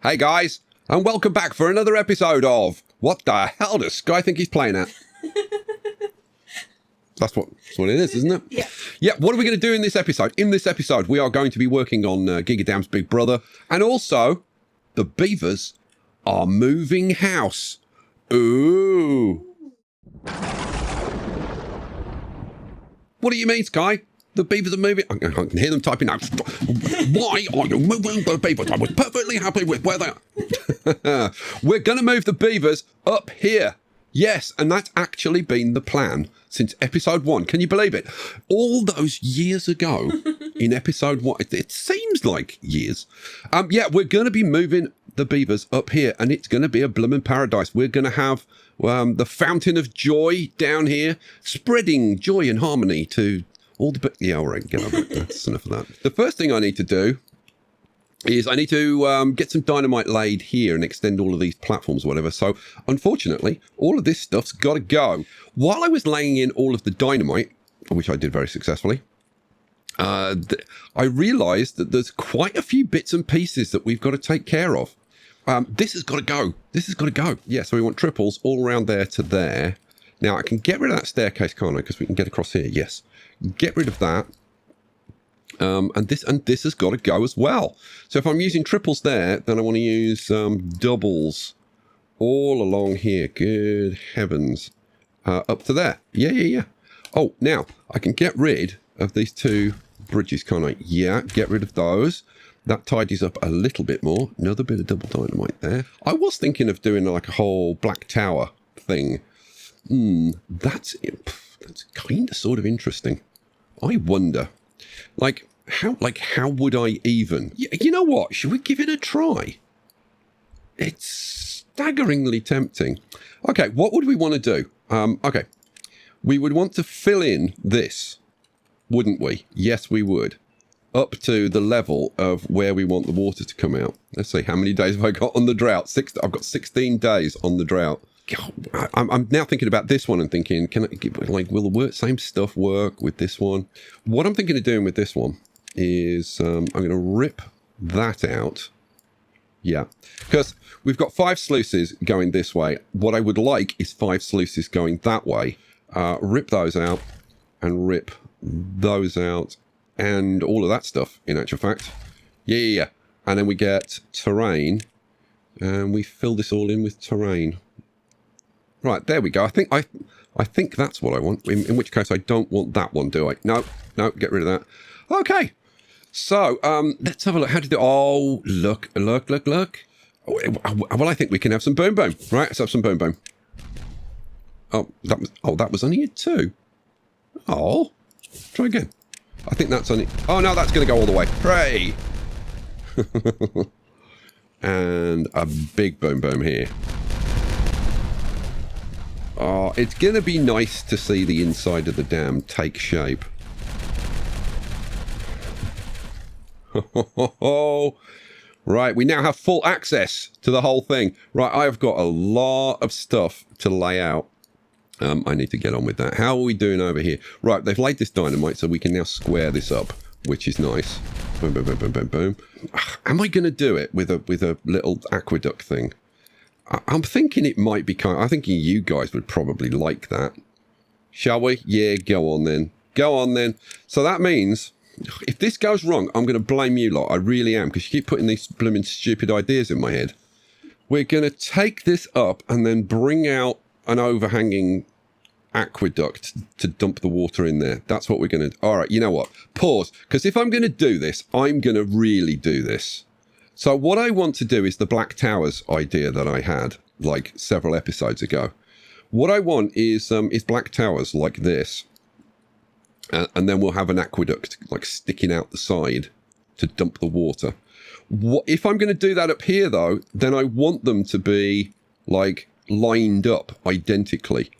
Hey guys, and welcome back for another episode of What the Hell Does Sky Think He's Playing At? That's what it is, isn't it? Yeah. Yeah, what are we going to do in this episode? In this episode, we are going to be working on Gigadam's Big Brother, and also the Beavers are moving house. Ooh. What do you mean, Sky? The Beavers are moving. I can hear them typing out. Why are you moving the Beavers? I was perfectly happy with where they are. We're going to move the Beavers up here. Yes, and that's actually been the plan since episode 1. Can you believe it? All those years ago in episode 1, it seems like years. Yeah, we're going to be moving the Beavers up here, and it's going to be a blooming paradise. We're going to have the fountain of joy down here, spreading joy and harmony to all the... Yeah, all right, get over it. That's enough of that. The first thing I need to do is I need to get some dynamite laid here and extend all of these platforms or whatever. So, unfortunately, all of this stuff's got to go. While I was laying in all of the dynamite, which I did very successfully, I realised that there's quite a few bits and pieces that we've got to take care of. This has got to go. This has got to go. Yeah, so we want triples all around there to there. Now, I can get rid of that staircase, can't I? Because we can get across here. Yes. Get rid of that. And this has got to go as well. So if I'm using triples there, then I want to use doubles all along here. Good heavens. Up to there. Yeah. Oh, now I can get rid of these two bridges, can't I? Yeah, get rid of those. That tidies up a little bit more. Another bit of double dynamite there. I was thinking of doing like a whole black tower thing. That's kind of sort of interesting. I wonder, how would I even... You know what? Should we give it a try? It's staggeringly tempting. Okay, what would we want to do? Okay, we would want to fill in this, wouldn't we? Yes, we would. Up to the level of where we want the water to come out. Let's see, how many days have I got on the drought? I've got 16 days on the drought. God, I'm now thinking about this one and thinking, will the same stuff work with this one? What I'm thinking of doing with this one is I'm going to rip that out. Yeah, because we've got 5 sluices going this way. What I would like is 5 sluices going that way. Rip those out and rip those out and all of that stuff, in actual fact. Yeah. And then we get terrain and we fill this all in with terrain. Right, there we go. I think that's what I want. In which case, I don't want that one, do I? No, get rid of that. Okay, so let's have a look. How to do? Oh, look. Well, I think we can have some boom boom. Right, let's have some boom boom. That was only a 2. Oh, try again. I think that's only. Oh no, that's going to go all the way. Hooray! And a big boom boom here. Oh, it's going to be nice to see the inside of the dam take shape. Right, we now have full access to the whole thing. Right, I've got a lot of stuff to lay out. I need to get on with that. How are we doing over here? Right, they've laid this dynamite, so we can now square this up, which is nice. Boom, boom, boom, boom, boom, boom. Am I going to do it with a little aqueduct thing? I'm thinking it might be I'm thinking you guys would probably like that. Shall we? Yeah, go on then. So that means, if this goes wrong, I'm going to blame you lot. I really am, because you keep putting these blooming stupid ideas in my head. We're going to take this up and then bring out an overhanging aqueduct to dump the water in there. That's what we're going to do. All right, you know what? Pause, because if I'm going to do this, I'm going to really do this. So what I want to do is the Black Towers idea that I had like several episodes ago. What I want is Black Towers like this. And then we'll have an aqueduct like sticking out the side to dump the water. If I'm going to do that up here though, then I want them to be like lined up identically.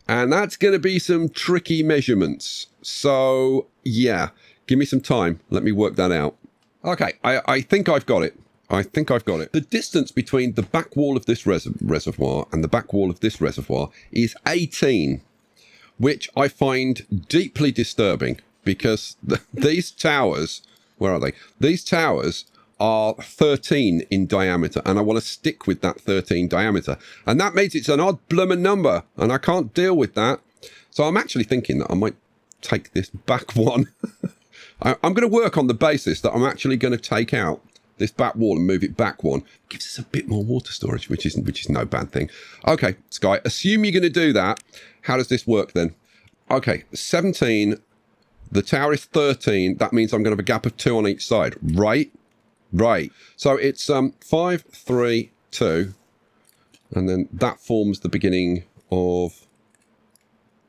And that's going to be some tricky measurements. So yeah, give me some time. Let me work that out. Okay, I think I've got it. The distance between the back wall of this reservoir and the back wall of this reservoir is 18, which I find deeply disturbing because these towers, where are they? These towers are 13 in diameter, and I want to stick with that 13 diameter. And that means it's an odd bloomin' number, and I can't deal with that. So I'm actually thinking that I might take this back one. I'm going to work on the basis that I'm actually going to take out this back wall and move it back one. It gives us a bit more water storage, which is no bad thing. Okay, Sky, assume you're going to do that. How does this work then? Okay, 17. The tower is 13. That means I'm going to have a gap of 2 on each side, right? Right. So it's 5, 3, 2. And then that forms the beginning of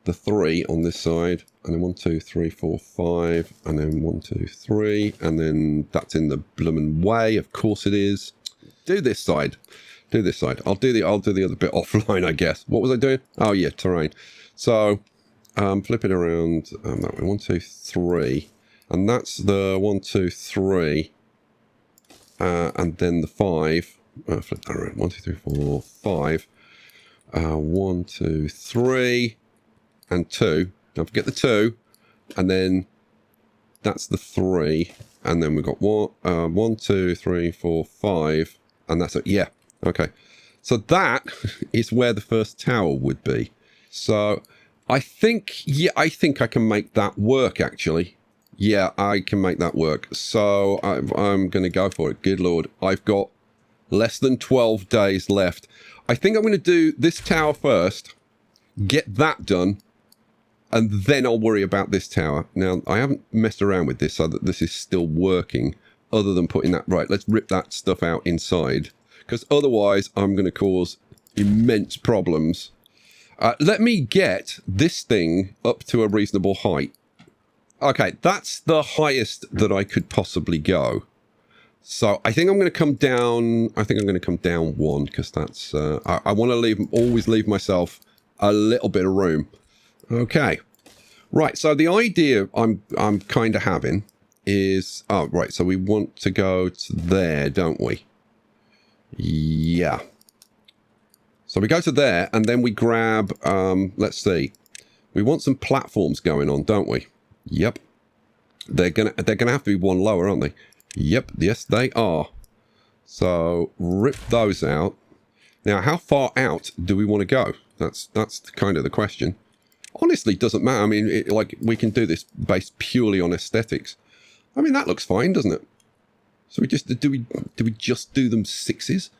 the 3 on this side. And then 1, 2, 3, 4, 5. And then 1, 2, 3. And then that's in the bloomin' way. Of course it is. Do this side. Do this side. I'll do the other bit offline, I guess. What was I doing? Oh yeah, terrain. So flip it around that way. 1, 2, 3. And that's the 1, 2, 3. And then the 5. Flip that around. 1, 2, 3, 4, 5. 1, 2, 3. And 2. Don't forget the 2. And then that's the 3. And then we've got 1, 2, 3, 4, 5. And that's it. Yeah. Okay. So that is where the first tower would be. So I think, yeah, I think I can make that work, actually. Yeah, I can make that work. So I'm going to go for it. Good Lord. I've got less than 12 days left. I think I'm going to do this tower first, get that done, and then I'll worry about this tower. Now, I haven't messed around with this so that this is still working, other than putting that... Right, let's rip that stuff out inside, because otherwise I'm going to cause immense problems. Let me get this thing up to a reasonable height. Okay, that's the highest that I could possibly go. So I think I'm going to come down... I think I'm going to come down 1, because that's... I want to always leave myself a little bit of room. Okay. Right, so the idea I'm kind of having is... Oh, right, so we want to go to there, don't we? Yeah. So we go to there, and then we grab... let's see. We want some platforms going on, don't we? Yep. They're gonna have to be one lower, aren't they? Yep, yes they are. So rip those out. Now, how far out do we want to go? That's kind of the question. Honestly, doesn't matter. I mean, we can do this based purely on aesthetics. I mean, that looks fine, doesn't it? So we just do we just do them 6s?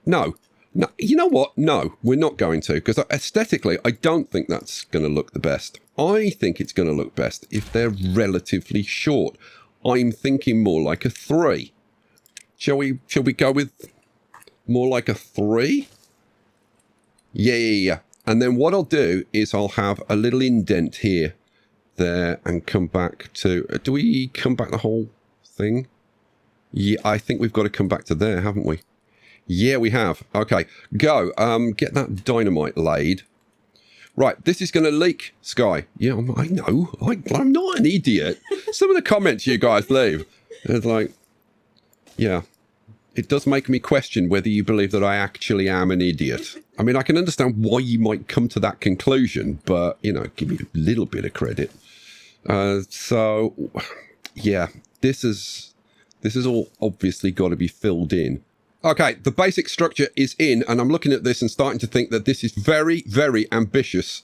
No. No, you know what? No, we're not going to, because aesthetically, I don't think that's going to look the best. I think it's going to look best if they're relatively short. I'm thinking more like a 3. Shall we go with more like a 3? Yeah. And then what I'll do is I'll have a little indent here, there, and come back to... do we come back the whole thing? Yeah, I think we've got to come back to there, haven't we? Yeah, we have. Okay, go. Get that dynamite laid. Right, this is going to leak, Sky. Yeah, I know. I'm not an idiot. Some of the comments you guys leave, it's like, yeah, it does make me question whether you believe that I actually am an idiot. I mean, I can understand why you might come to that conclusion, but, you know, give me a little bit of credit. So, yeah, this is all obviously got to be filled in. Okay, the basic structure is in, and I'm looking at this and starting to think that this is very, very ambitious.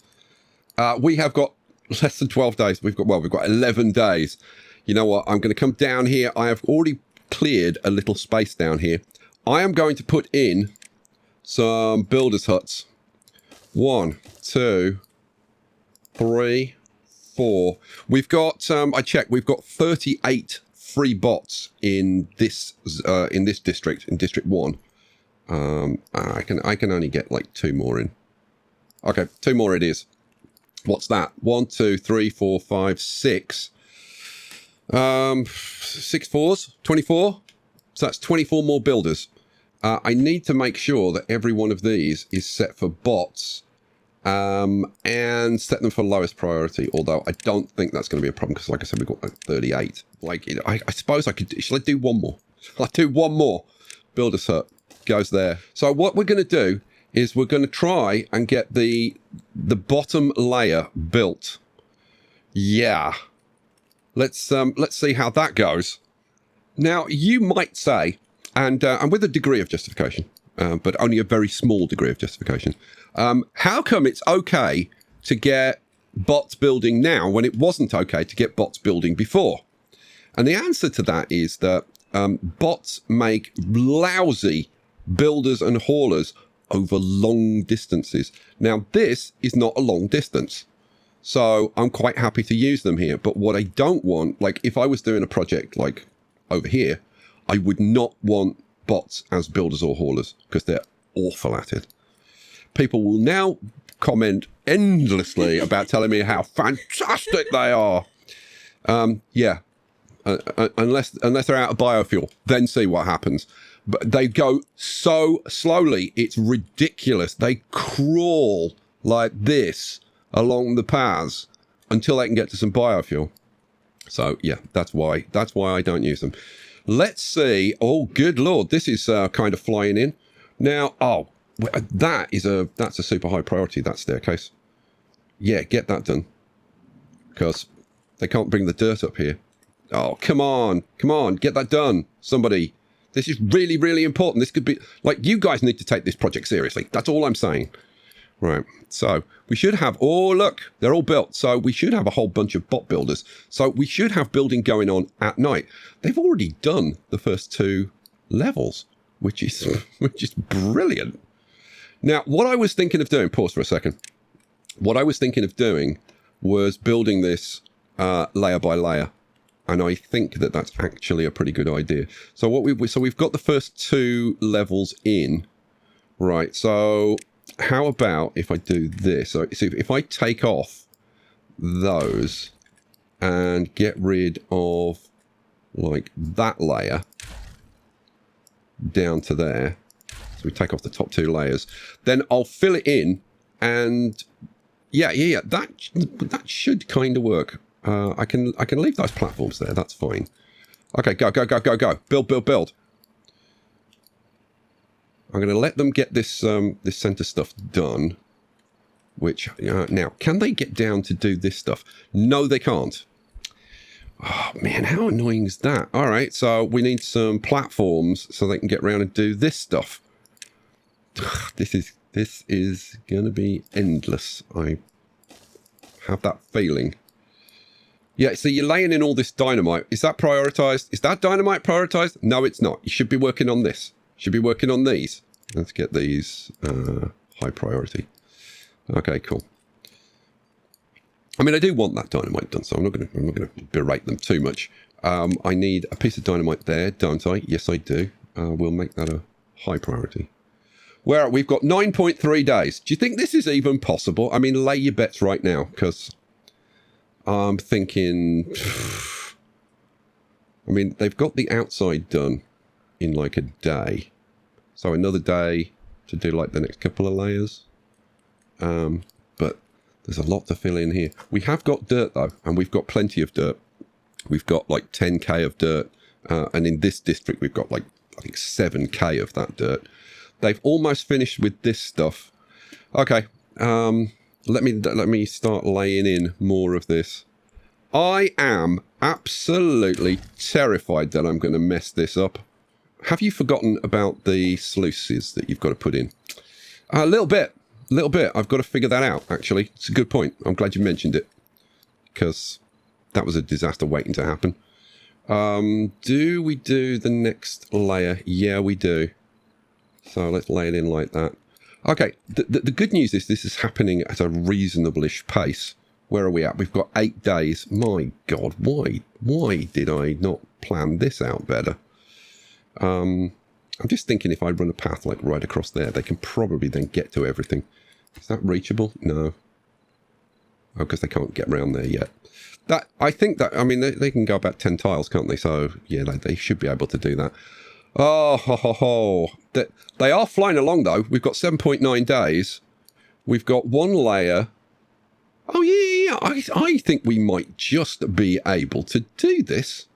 We have got less than 12 days. We've got 11 days. You know what? I'm going to come down here. I have already cleared a little space down here. I am going to put in some builders' huts. 1, 2, 3, 4. We've got, I checked, we've got 38 free bots in this district, in District 1. I can only get like 2 more in. Okay, 2 more it is. What's that? 1, 2, 3, 4, 5, 6. 6 fours, 24. So that's 24 more builders. I need to make sure that every one of these is set for bots, and set them for lowest priority. Although I don't think that's going to be a problem, because like I said, we've got like 38. Like, I suppose I could. Shall I do one more? I'll do one more. Builder's hut goes there. So what we're going to do is we're going to try and get the bottom layer built. Yeah. Let's see how that goes. Now, you might say, and with a degree of justification, but only a very small degree of justification, how come it's okay to get bots building now when it wasn't okay to get bots building before? And the answer to that is that bots make lousy builders and haulers over long distances. Now, this is not a long distance, so I'm quite happy to use them here. But what I don't want, like if I was doing a project like over here, I would not want bots as builders or haulers because they're awful at it. People will now comment endlessly about telling me how fantastic they are. Yeah, unless they're out of biofuel, then see what happens. But they go so slowly, it's ridiculous. They crawl like this along the paths until they can get to some biofuel. So yeah, that's why I don't use them. Let's see. Oh, good Lord, this is kind of flying in now. Oh, that's a super high priority, that staircase. Yeah, get that done because they can't bring the dirt up here. Oh, come on, get that done, somebody. This is really, really important. This could be, like, you guys need to take this project seriously. That's all I'm saying. Right, so we should have, oh, look, they're all built. So we should have a whole bunch of bot builders. So we should have building going on at night. They've already done the first 2 levels, which is brilliant. Now, what I was thinking of doing, pause for a second. What I was thinking of doing was building this layer by layer. And I think that that's actually a pretty good idea. So we've got the first 2 levels in, right? So how about if I do this? So if I take off those and get rid of like that layer down to there. So we take off the top 2 layers, then I'll fill it in, and yeah, that should kind of work. I can leave those platforms there. That's fine. Okay, go. Build. I'm going to let them get this this center stuff done. Which now, can they get down to do this stuff? No, they can't. Oh man, how annoying is that? All right, so we need some platforms so they can get around and do this stuff. This is going to be endless. I have that feeling. Yeah, so you're laying in all this dynamite. Is that prioritized? Is that dynamite prioritized? No, it's not. You should be working on this. You should be working on these. Let's get these high priority. Okay, cool. I mean, I do want that dynamite done, so I'm not going to berate them too much. I need a piece of dynamite there, don't I? Yes, I do. We'll make that a high priority. Where we've got 9.3 days. Do you think this is even possible? I mean, lay your bets right now, because I'm thinking... I mean, they've got the outside done in like a day. So another day to do like the next couple of layers. But there's a lot to fill in here. We have got dirt though, and we've got plenty of dirt. We've got like 10k of dirt. And in this district, we've got like, I think 7k of that dirt. They've almost finished with this stuff. Okay, let me start laying in more of this. I am absolutely terrified that I'm going to mess this up. Have you forgotten about the sluices that you've got to put in? A little bit. I've got to figure that out, actually. It's a good point. I'm glad you mentioned it, because that was a disaster waiting to happen. Do we do the next layer? Yeah, we do. So let's lay it in like that. Okay, the good news is this is happening at a reasonable-ish pace. Where are we at? We've got 8 days. My God, why did I not plan this out better? I'm just thinking if I run a path like right across there, they can probably then get to everything. Is that reachable? No. Oh, because they can't get around there yet. I think that, I mean, they can go about 10 tiles, can't they? So, yeah, they should be able to do that. Oh, ho, ho, ho. They are flying along, though. We've got 7.9 days. We've got 1 layer. Oh, yeah. I think we might just be able to do this.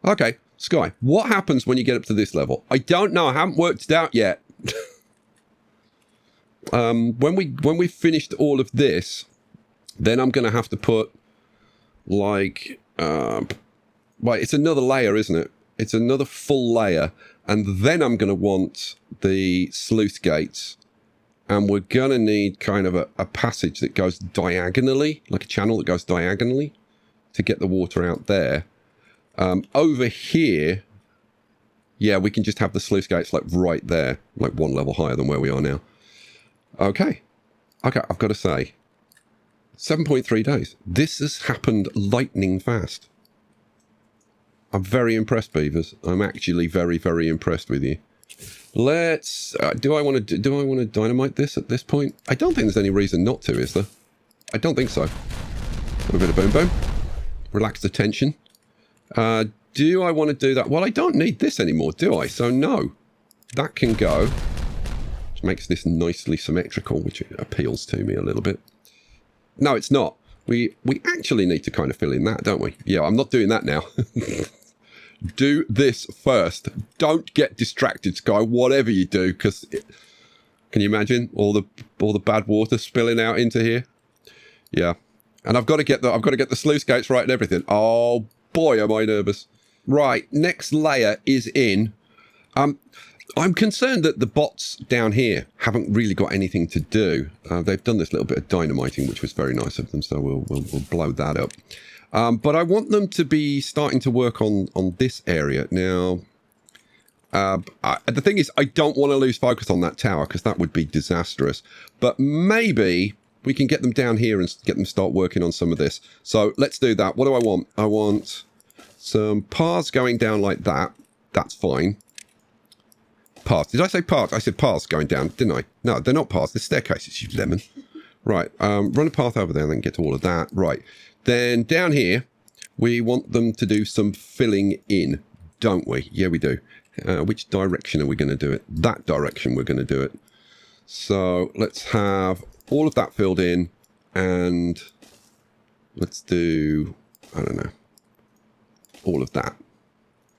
Okay, Sky, what happens when you get up to this level? I don't know. I haven't worked it out yet. When we've finished all of this, then I'm going to have to put, like, well, it's another layer, isn't it? It's another full layer. And then I'm going to want the sluice gates. And we're going to need kind of a passage that goes diagonally, like a channel that goes diagonally to get the water out there. Over here, yeah, we can just have the sluice gates like right there, like one level higher than where we are now. Okay. Okay, I've got to say, 7.3 days. This has happened lightning fast. I'm very impressed, Beavers. I'm actually very, very impressed with you. Let's. Do I want to dynamite this at this point? I don't think there's any reason not to, is there? I don't think so. Have a bit of boom boom. Relax the tension. Do I want to do that? Well, I don't need this anymore, do I? So no, that can go. Which makes this nicely symmetrical, which appeals to me a little bit. No, it's not. We actually need to kind of fill in that, don't we? Yeah, I'm not doing that now. Do this first. Don't get distracted, Sky, whatever you do, because can you imagine all the bad water spilling out into here? Yeah. And I've got to get the sluice gates right and everything. Oh boy, am I nervous. Right, next layer is in. I'm concerned that the bots down here haven't really got anything to do. They've done this little bit of dynamiting, which was very nice of them, so we'll blow that up. But I want them to be starting to work on this area. Now, the thing is, I don't want to lose focus on that tower, because that would be disastrous. But maybe we can get them down here and get them start working on some of this. So let's do that. What do I want? I want some paths going down like that. That's fine. Paths. Did I say paths? I said paths going down, didn't I? No, they're not paths. They're staircases, you lemon. Right. Run a path over there and then get to all of that. Right. Then down here, we want them to do some filling in, don't we? Yeah, we do. Which direction are we going to do it? That direction we're going to do it. So let's have all of that filled in, and let's do, I don't know, all of that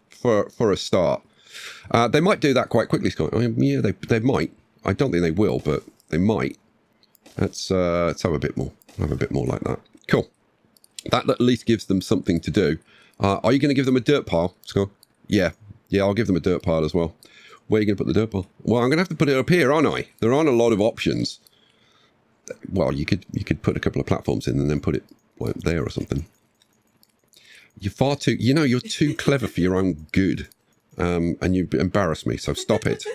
for a start. They might do that quite quickly, Scott. I mean, yeah, they might. I don't think they will, but they might. Let's have a bit more. Have a bit more like that. Cool. That at least gives them something to do. Are you going to give them a dirt pile, Scott? Yeah. Yeah, I'll give them a dirt pile as well. Where are you going to put the dirt pile? Well, I'm going to have to put it up here, aren't I? There aren't a lot of options. Well, you could put a couple of platforms in and then put it like there or something. You're far too... You know, you're too clever for your own good. And you embarrass me, so stop it.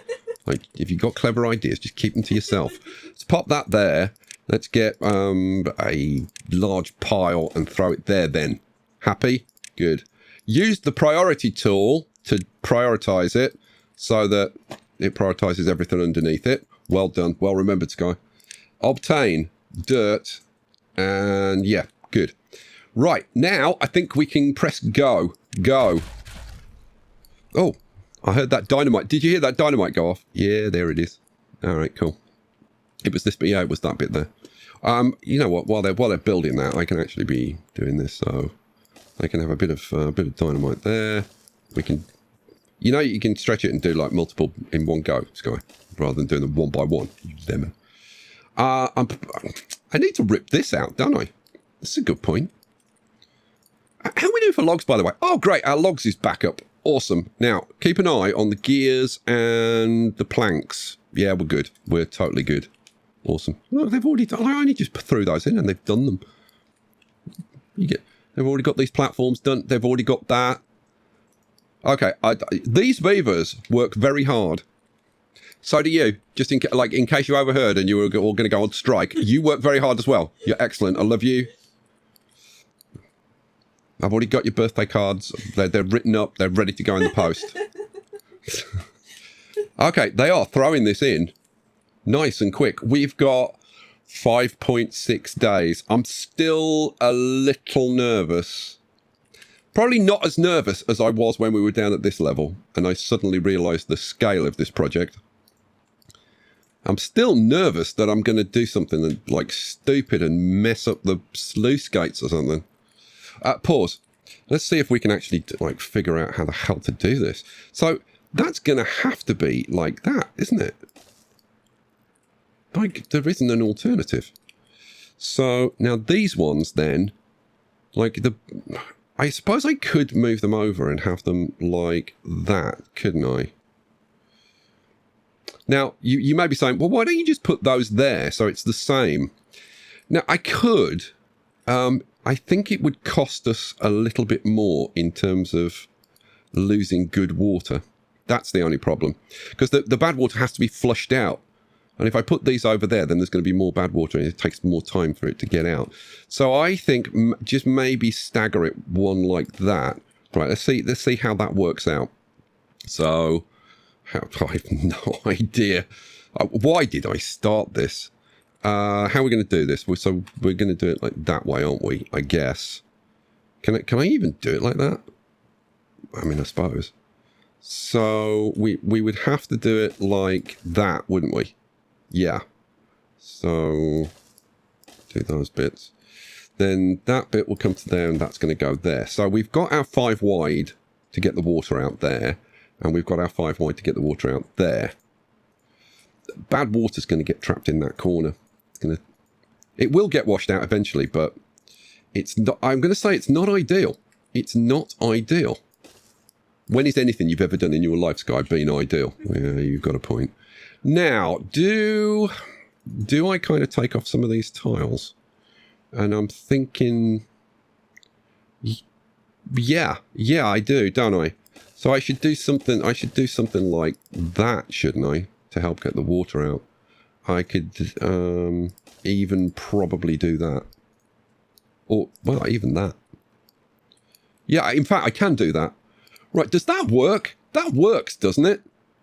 Like, if you've got clever ideas, just keep them to yourself. Let's pop that there. Let's get a large pile and throw it there then. Happy? Good. Use the priority tool to prioritize it so that it prioritizes everything underneath it. Well done. Well remembered, Sky. Obtain dirt. And yeah, good. Right, now I think we can press go. Go. Oh, I heard that dynamite. Did you hear that dynamite go off? Yeah, there it is. All right, cool. It was this bit. Yeah, it was that bit there. You know what? While they're building that, I can actually be doing this. So I can have a bit of dynamite there. We can, you know, you can stretch it and do like multiple in one go, Sky, rather than doing them one by one. You lemon. I need to rip this out, don't I? That's a good point. How are we doing for logs, by the way? Oh, great. Our logs is back up. Awesome. Now, keep an eye on the gears and the planks. Yeah, we're good. We're totally good. Awesome. Look, they've already done... I only just threw those in and they've done them. They've already got these platforms done. They've already got that. Okay. These beavers work very hard. So do you. Just in case you overheard and you were all going to go on strike. You work very hard as well. You're excellent. I love you. I've already got your birthday cards. They're written up. They're ready to go in the post. Okay, they are throwing this in. Nice and quick. We've got 5.6 days. I'm still a little nervous. Probably not as nervous as I was when we were down at this level. And I suddenly realised the scale of this project. I'm still nervous that I'm going to do something like stupid and mess up the sluice gates or something. Pause. Let's see if we can actually like figure out how the hell to do this. So that's going to have to be like that, isn't it? Like there isn't an alternative. So now these ones then, like I suppose I could move them over and have them like that, couldn't I? Now, you may be saying, well, why don't you just put those there so it's the same? Now, I could. I think it would cost us a little bit more in terms of losing good water. That's the only problem. Because the bad water has to be flushed out. And if I put these over there, then there's going to be more bad water and it takes more time for it to get out. So I think just maybe stagger it one like that. Right, let's see how that works out. So, I have no idea. Why did I start this? How are we going to do this? So we're going to do it like that way, aren't we? I guess. Can I even do it like that? I mean, I suppose. So we would have to do it like that, wouldn't we? Yeah. So do those bits. Then that bit will come to there and that's going to go there. So we've got our 5 wide to get the water out there. And we've got our 5 wide to get the water out there. Bad water's going to get trapped in that corner. It will get washed out eventually, but it's not, I'm going to say it's not ideal. It's not ideal. When is anything you've ever done in your life, Sky, been ideal? Yeah, you've got a point. Now, do I kind of take off some of these tiles? And I'm thinking, yeah, I do, don't I? So I should do something like that, shouldn't I? To help get the water out. I could even probably do that. Or, well, even that. Yeah, in fact, I can do that. Right, does that work? That works, doesn't it?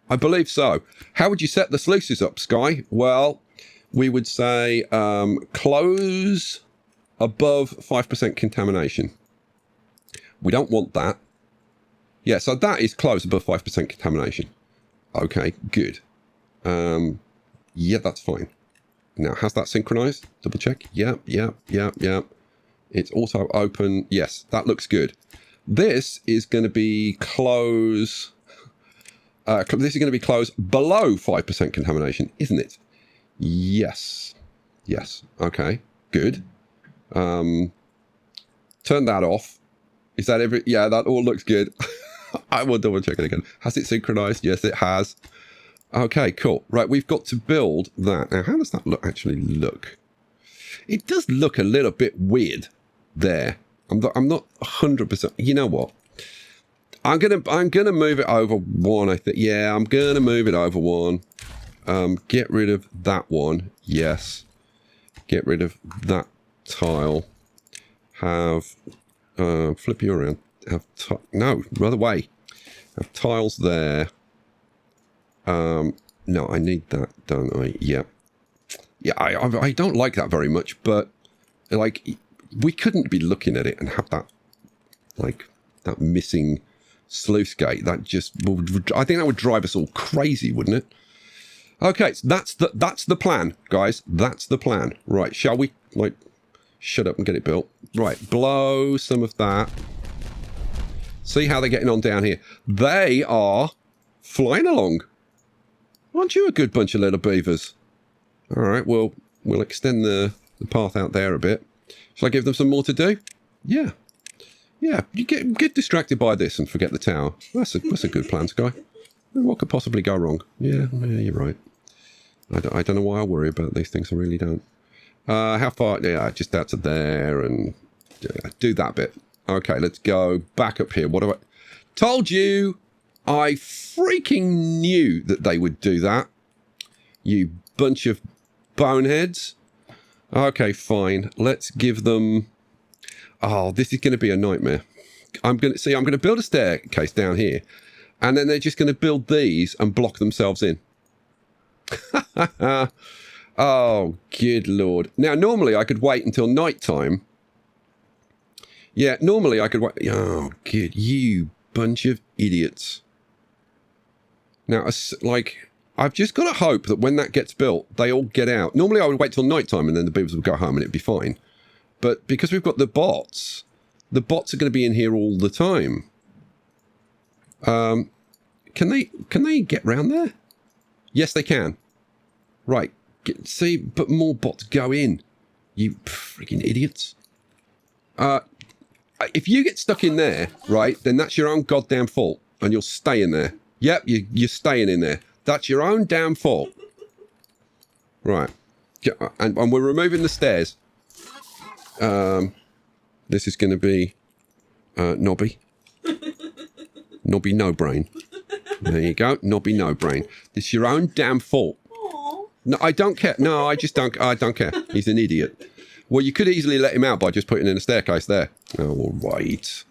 I believe so. How would you set the sluices up, Sky? Well, we would say close above 5% contamination. We don't want that. Yeah, so that is close above 5% contamination. Okay, good. Yeah, that's fine. Now, has that synchronized? Double check. Yep. It's auto open. Yes, that looks good. This is going to be close. This is going to be close below 5% contamination, isn't it? Yes. Okay, good. Turn that off. Is that every? Yeah, that all looks good. I will double check it again. Has it synchronized? Yes, it has. Okay, cool. Right, we've got to build that. Now, how does that actually look? It does look a little bit weird there. I'm not 100%. You know what? I'm gonna move it over one. I think. Yeah, I'm gonna move it over one. Get rid of that one. Yes. Get rid of that tile. Have flip you around. Have no, other way. Have tiles there. No, I need that, don't I? Yeah. Yeah, I don't like that very much, but like we couldn't be looking at it and have that like that missing sluice gate. That just I think that would drive us all crazy, wouldn't it? Okay, so that's the plan, guys. That's the plan. Right, shall we like shut up and get it built? Right, blow some of that. See how they're getting on down here. They are flying along. Aren't you a good bunch of little beavers? All right, well, we'll extend the path out there a bit. Shall I give them some more to do? Yeah. Yeah, you get distracted by this and forget the tower. That's a good plan, Sky. What could possibly go wrong? Yeah, you're right. I don't know why I worry about these things. I really don't. How far? Yeah, just out to there and do that bit. Okay, let's go back up here. What do I... Told you! I freaking knew that they would do that. You bunch of boneheads. Okay, fine. Let's give them... Oh, this is going to be a nightmare. I'm going to build a staircase down here. And then they're just going to build these and block themselves in. Oh, good Lord. Now, normally I could wait until night time. Yeah, normally I could wait. Oh, good. You bunch of idiots. Now, like, I've just got to hope that when that gets built, they all get out. Normally I would wait till night time and then the beavers would go home and it'd be fine. But because we've got the bots are going to be in here all the time. Can they get round there? Yes, they can. Right. See, but more bots go in. You freaking idiots. if you get stuck in there, right, then that's your own goddamn fault, and you'll stay in there. Yep, you're staying in there. That's your own damn fault. Right. And we're removing the stairs. This is going to be Nobby. Nobby no brain. There you go. Nobby no brain. It's your own damn fault. Aww. No, I don't care. No, I don't care. He's an idiot. Well, you could easily let him out by just putting in a staircase there. Oh, all right.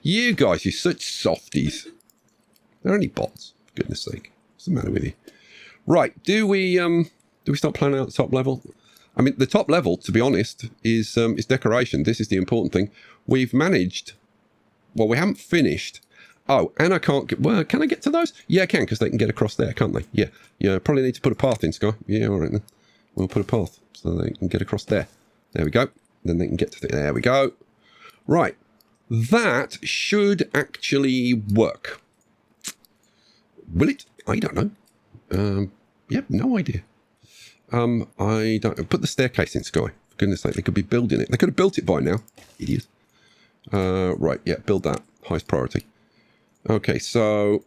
You guys, you're such softies. They're only bots, for goodness sake. What's the matter with you? Right, do we start planning out the top level? I mean, the top level, to be honest, is decoration. This is the important thing. We've managed... Well, we haven't finished. Oh, and I can't get... Well, can I get to those? Yeah, I can, because they can get across there, can't they? Yeah. Yeah, probably need to put a path in, Sky. Yeah, all right then. We'll put a path so they can get across there. There we go. Then they can get to the... There we go. Right. That should actually work. Will it? I don't know. Yep, no idea. I don't... Put the staircase in, Sky. For goodness sake, they could be building it. They could have built it by now. Idiot. Right, yeah, build that. Highest priority. Okay, so...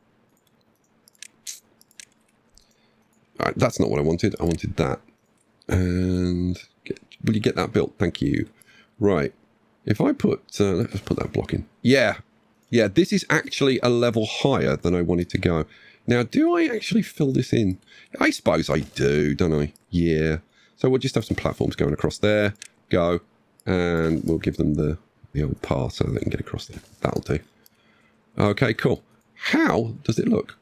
Alright, that's not what I wanted. I wanted that. And... Will you get that built? Thank you. Right. If I put... let's put that block in. Yeah. Yeah, this is actually a level higher than I wanted to go. Now, do I actually fill this in? I suppose I do, don't I? Yeah. So we'll just have some platforms going across there. Go. And we'll give them the old path so they can get across there. That'll do. Okay, cool. How does it look?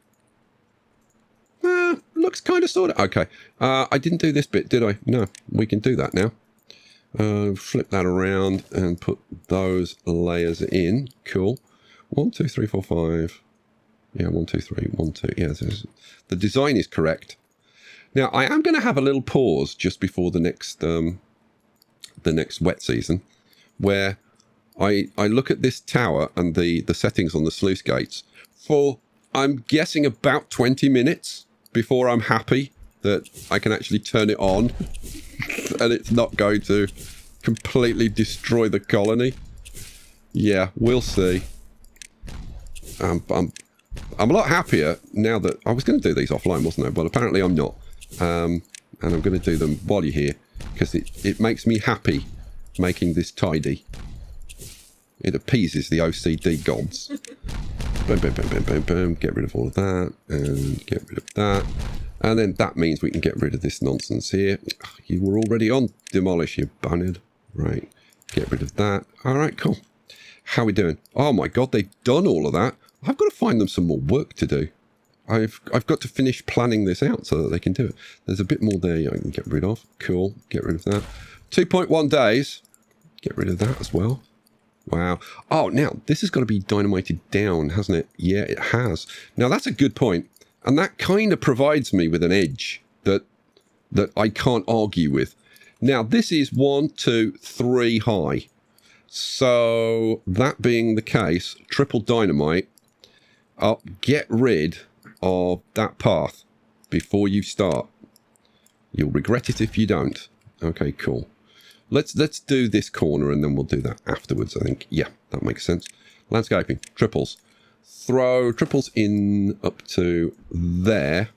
Looks kind of sort of... Okay. I didn't do this bit, did I? No. We can do that now. Flip that around and put those layers in. Cool. 1, 2, 3, 4, 5. Yeah, 1, 2, 3, 1, 2. Yeah, the design is correct. Now, I am going to have a little pause just before the next wet season, where I look at this tower and the settings on the sluice gates for, I'm guessing, about 20 minutes before I'm happy that I can actually turn it on and it's not going to completely destroy the colony. Yeah, we'll see. I'm a lot happier now that... I was going to do these offline, wasn't I? But apparently I'm not. And I'm going to do them while you're here, because it makes me happy making this tidy. It appeases the OCD gods. Boom, boom, boom, boom, boom, boom. Get rid of all of that, and get rid of that. And then that means we can get rid of this nonsense here. You were already on demolish, you bonehead. Right. Get rid of that. All right, cool. How are we doing? Oh my god, they've done all of that. I've got to find them some more work to do. I've got to finish planning this out so that they can do it. There's a bit more there I can get rid of. Cool. Get rid of that. 2.1 days. Get rid of that as well. Wow. Oh, now, this has got to be dynamited down, hasn't it? Yeah, it has. Now, that's a good point. And that kind of provides me with an edge that I can't argue with. Now, this is 1, 2, 3 high. So, that being the case, triple dynamite. Get rid of that path before you start. You'll regret it if you don't. Okay, cool. Let's do this corner and then we'll do that afterwards, I think. Yeah, that makes sense. Landscaping, triples. Throw triples in up to there.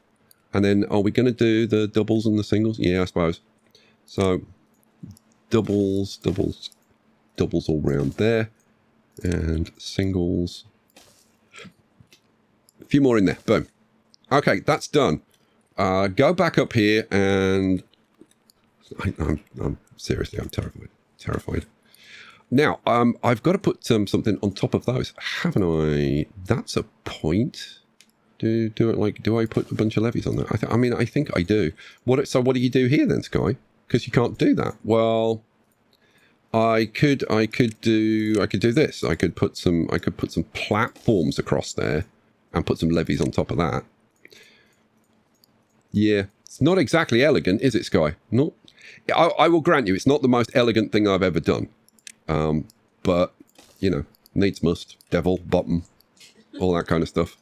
And then are we going to do the doubles and the singles? Yeah, I suppose. So, doubles all round there. And singles. A few more in there. Boom. Okay, that's done. Go back up here and... I'm seriously, I'm terrified. Now, I've got to put something on top of those, haven't I? That's a point. Do I put a bunch of levies on there? I think I do. So what do you do here then, Sky? Because you can't do that. Well, I could do this. I could put some platforms across there and put some levies on top of that. Yeah, it's not exactly elegant, is it, Sky? No. I will grant you, it's not the most elegant thing I've ever done. But, you know, needs must, devil, bottom, all that kind of stuff.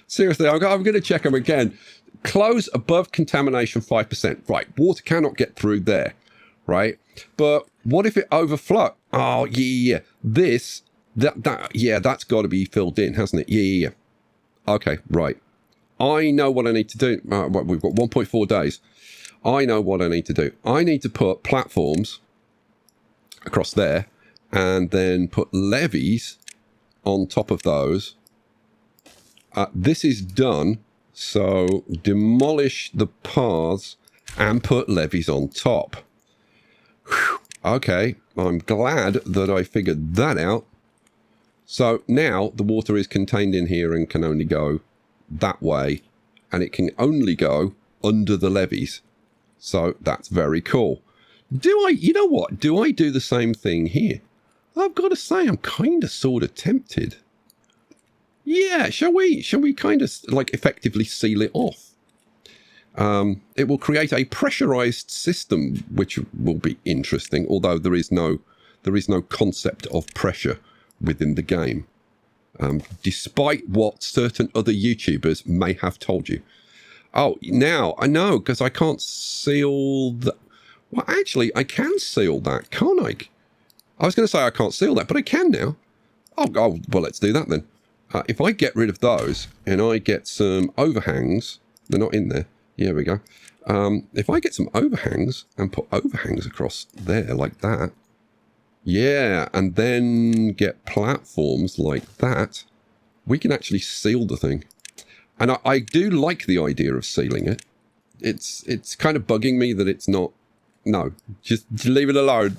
Seriously, I'm going to check them again. Close above contamination 5%. Right, water cannot get through there, right? But what if it overflow? Oh, yeah. This Yeah, that's got to be filled in, hasn't it? Yeah. Okay, right. I know what I need to do. We've got 1.4 days. I know what I need to do. I need to put platforms across there and then put levees on top of those. This is done. So demolish the paths and put levees on top. Whew. Okay, I'm glad that I figured that out. So now the water is contained in here and can only go that way, and it can only go under the levees. So that's very cool. You know what? Do I do the same thing here? I've got to say, I'm kind of sort of tempted. Yeah, shall we kind of like effectively seal it off? It will create a pressurized system, which will be interesting, although there is no concept of pressure within the game, despite what certain other YouTubers may have told you. Oh, now I know, because I can't seal that. Well, actually, I can seal that, can't I? I was going to say I can't seal that, but I can now. Oh, well, let's do that then. If I get rid of those and I get some overhangs, they're not in there. Here we go. If I get some overhangs and put overhangs across there like that, yeah, and then get platforms like that, we can actually seal the thing. And I do like the idea of sealing it. It's kind of bugging me that it's not. No, just leave it alone.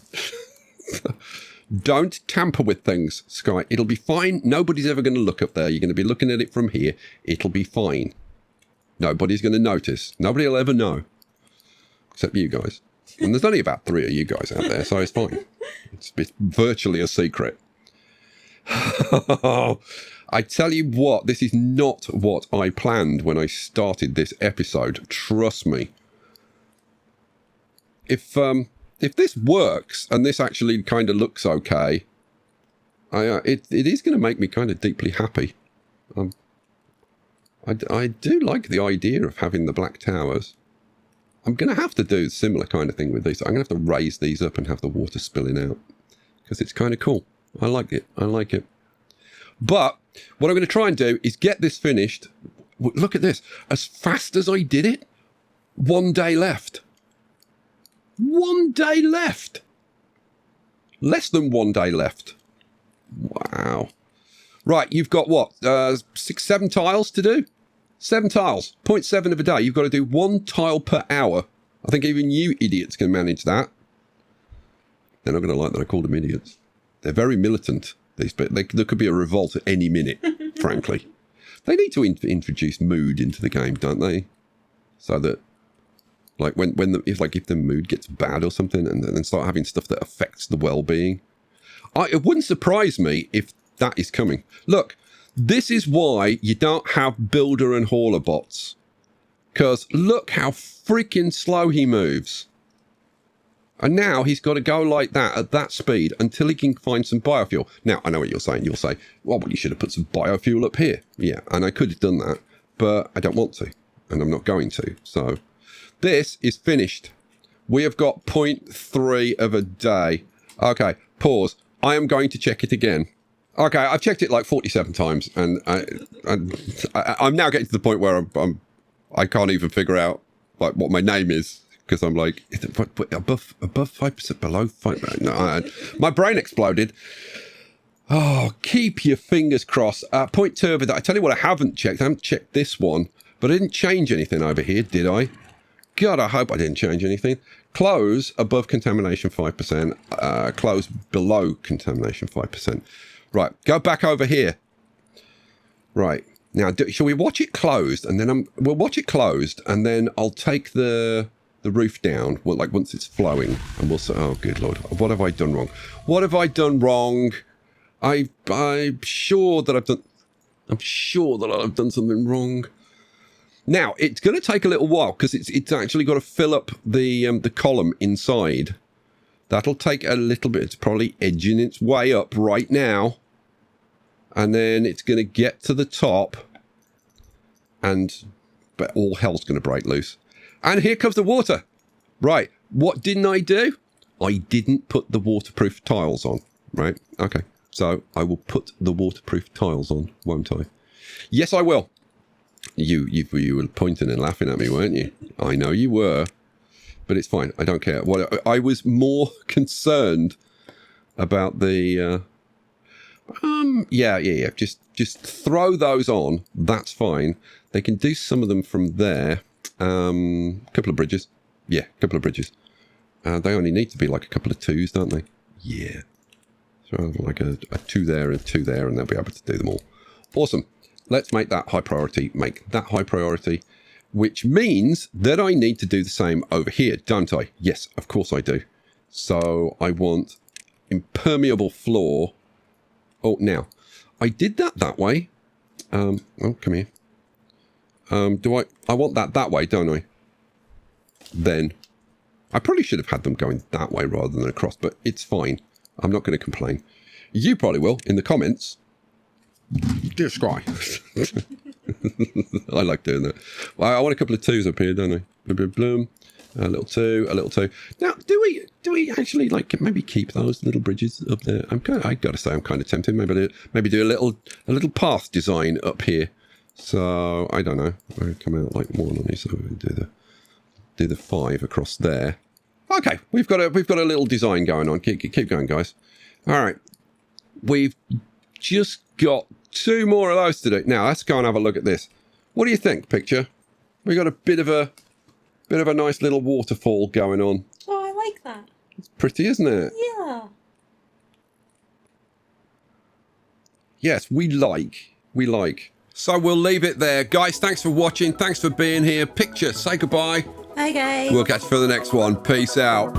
Don't tamper with things, Sky. It'll be fine. Nobody's ever going to look up there. You're going to be looking at it from here. It'll be fine. Nobody's going to notice. Nobody will ever know. Except you guys. And there's only about 3 of you guys out there, so it's fine. It's virtually a secret. I tell you what, this is not what I planned when I started this episode. Trust me. If this works and this actually kind of looks okay, it is going to make me kind of deeply happy. I do like the idea of having the black towers. I'm going to have to do a similar kind of thing with these. I'm going to have to raise these up and have the water spilling out because it's kind of cool. I like it. I like it. But what I'm going to try and do is get this finished. Look at this. As fast as I did it, 1 day left. 1 day left. Less than 1 day left. Wow. Right, you've got what? 6, 7 tiles to do? 7 tiles. 0.7 of a day. You've got to do 1 tile per hour. I think even you idiots can manage that. They're not going to like that I called them idiots. They're very militant. There could be a revolt at any minute, frankly. They need to introduce mood into the game, don't they? So that like if the mood gets bad or something, and then start having stuff that affects the well-being. It wouldn't surprise me if that is coming. Look, this is why you don't have builder and hauler bots. Because look how freaking slow he moves. And now he's got to go like that at that speed until he can find some biofuel. Now, I know what you're saying. You'll say, well, you should have put some biofuel up here. Yeah, and I could have done that, but I don't want to, and I'm not going to. So this is finished. We have got 0.3 of a day. Okay, pause. I am going to check it again. Okay, I've checked it like 47 times, and I'm now getting to the point where I can't even figure out like what my name is, because I'm like, is it above 5%, below 5%? No, my brain exploded. Oh, keep your fingers crossed. 0.2 of it. I tell you what, I haven't checked this one, but I didn't change anything over here, did I? God, I hope I didn't change anything. Close above contamination 5%. Close below contamination 5%. Right, go back over here. Right, now, shall we watch it closed? And then we'll watch it closed, and then I'll take the roof down, well, like once it's flowing, and we'll say, oh, good Lord, what have I done wrong? What have I done wrong? I'm sure that I've done something wrong. Now, it's going to take a little while, because it's actually got to fill up the column inside. That'll take a little bit. It's probably edging its way up right now. And then it's going to get to the top. But all hell's going to break loose. And here comes the water. Right. What didn't I do? I didn't put the waterproof tiles on. Right. Okay. So I will put the waterproof tiles on, won't I? Yes, I will. You were pointing and laughing at me, weren't you? I know you were. But it's fine. I don't care. What I was more concerned about the... yeah. Just throw those on. That's fine. They can do some of them from there. Couple of bridges. Yeah, couple of bridges. They only need to be like a couple of twos, don't they? Yeah. So like a 2 there and 2 there, and they'll be able to do them all. Awesome. Let's make that high priority. Make that high priority. Which means that I need to do the same over here, don't I? Yes, of course I do. So I want impermeable floor. Oh, now, I did that way. Oh, come here. I want that way, don't I? Then, I probably should have had them going that way rather than across, but it's fine. I'm not going to complain. You probably will in the comments. Dear Scry. I like doing that. Well, I want a couple of 2s up here, don't I? Blum, blum, blum. A little 2, a little 2. Now, do we actually like maybe keep those little bridges up there? I got to say, I'm kind of tempted. Maybe do a little path design up here. So I don't know. I come out like more on these. So we do the 5 across there. Okay, we've got a little design going on. Keep going, guys. All right, we've just got 2 more of those to do. Now, let's go and have a look at this. What do you think, picture? We got a bit of a nice little waterfall going on. Oh, I like that. It's pretty, isn't it? Yeah. Yes, we like. So we'll leave it there. Guys, thanks for watching. Thanks for being here. Picture, say goodbye. Bye, guys. We'll catch you for the next one. Peace out.